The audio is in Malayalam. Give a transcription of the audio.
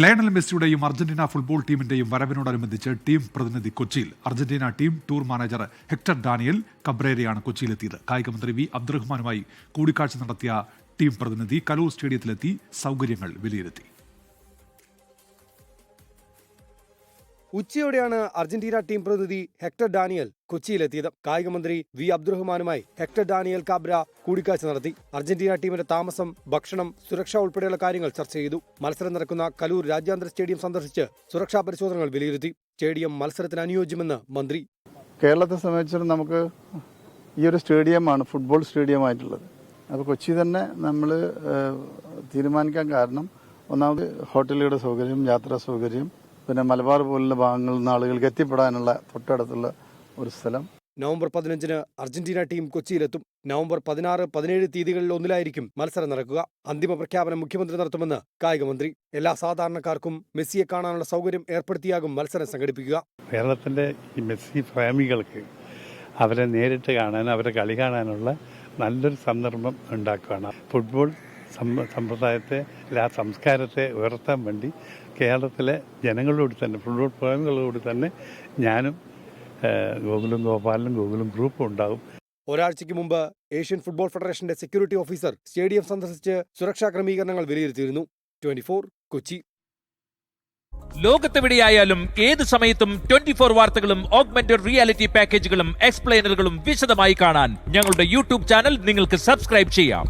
ലയണൽ മെസ്സിയുടെയും അർജന്റീന ഫുട്ബോൾ ടീമിന്റെയും വരവിനോടനുബന്ധിച്ച് ടീം പ്രതിനിധി കൊച്ചിയിൽ. Argentina team tour manager Hector Daniel കബ്രേരയാണ് കൊച്ചിയിലെത്തിയത്. കായികമന്ത്രി വി അബ്ദുറഹ്മാനുമായി കൂടിക്കാഴ്ച നടത്തിയ ടീം പ്രതിനിധി കലൂർ സ്റ്റേഡിയത്തിലെത്തി സൗകര്യങ്ങൾ വിലയിരുത്തി. ഉച്ചയോടെയാണ് അർജന്റീന ടീം പ്രതിനിധി ഹെക്ടർ ഡാനിയൽ കൊച്ചിയിലെത്തിയത്. കായികമന്ത്രി വി അബ്ദുറഹ്മാനുമായി ഹെക്ടർ ഡാനിയൽ കാബ്ര കൂടിക്കാഴ്ച നടത്തി. അർജന്റീന ടീമിന്റെ താമസം, ഭക്ഷണം, സുരക്ഷ ഉൾപ്പെടെയുള്ള കാര്യങ്ങൾ ചർച്ച ചെയ്തു. മത്സരം നടക്കുന്ന കലൂർ രാജ്യാന്തര സ്റ്റേഡിയം സന്ദർശിച്ച് സുരക്ഷാ പരിശോധനകൾ വിലയിരുത്തി. സ്റ്റേഡിയം മത്സരത്തിന് അനുയോജ്യമെന്ന് മന്ത്രി. കേരളത്തെ സംബന്ധിച്ചിടത്തോളം നമുക്ക് ഈ ഒരു സ്റ്റേഡിയമാണ് ഫുട്ബോൾ സ്റ്റേഡിയമായിട്ടുള്ളത്. അപ്പോൾ കൊച്ചി തന്നെ നമ്മൾ തീരുമാനിക്കാൻ കാരണം ഒന്നാമത് ഹോട്ടലുകളുടെ സൗകര്യം, യാത്രാ സൗകര്യം, പിന്നെ മലബാർ പോലുള്ള ഭാഗങ്ങളിൽ നിന്ന് ആളുകൾക്ക് എത്തിപ്പെടാനുള്ള തൊട്ടടുത്തുള്ള ഒരു സ്ഥലം. നവംബർ 15-ന് അർജന്റീന ടീം കൊച്ചിയിലെത്തും. നവംബർ 16, 17 തീയതികളിൽ ഒന്നിലായിരിക്കും മത്സരം നടക്കുക. അന്തിമ പ്രഖ്യാപനം മുഖ്യമന്ത്രി നടത്തുമെന്ന് കായികമന്ത്രി. എല്ലാ സാധാരണക്കാർക്കും മെസ്സിയെ കാണാനുള്ള സൗകര്യം ഏർപ്പെടുത്തിയാകും മത്സരം സംഘടിപ്പിക്കുക. കേരളത്തിന്റെ ഈ മെസ്സി പ്രേമികൾക്ക് അവരെ നേരിട്ട് കാണാൻ, അവരെ കളി കാണാനുള്ള നല്ലൊരു സന്ദർഭം ഉണ്ടാക്കുകയാണ്. ഫുട്ബോൾ സമ്പ്രദായത്തെ, ആ സംസ്കാരത്തെ ഉയർത്താൻ വേണ്ടി കേരളത്തിലെ ജനങ്ങളോട് തന്നെ, ഫുട്ബോൾ പ്രേമികളോട് തന്നെ ഞാനും ഗോകുലും ഗോപാലനും ഗോകുലും ഗ്രൂപ്പും ഉണ്ടാകും. ഒരാഴ്ചയ്ക്ക് മുമ്പ് ഏഷ്യൻ ഫുട്ബോൾ ഫെഡറേഷന്റെ സെക്യൂരിറ്റി ഓഫീസർ സ്റ്റേഡിയം സന്ദർശിച്ച് സുരക്ഷാ ക്രമീകരണങ്ങൾ വിലയിരുത്തിയിരുന്നു. 24 കൊച്ചി. ലോകത്തെവിടെയായാലും ഏത് സമയത്തും 24 വാർത്തകളും ഓഗ്മെന്റഡ് റിയാലിറ്റി പാക്കേജുകളും എക്സ്പ്ലെയിനറുകളും വിശദമായി കാണാൻ ഞങ്ങളുടെ യൂട്യൂബ് ചാനൽ നിങ്ങൾക്ക് സബ്സ്ക്രൈബ് ചെയ്യാം.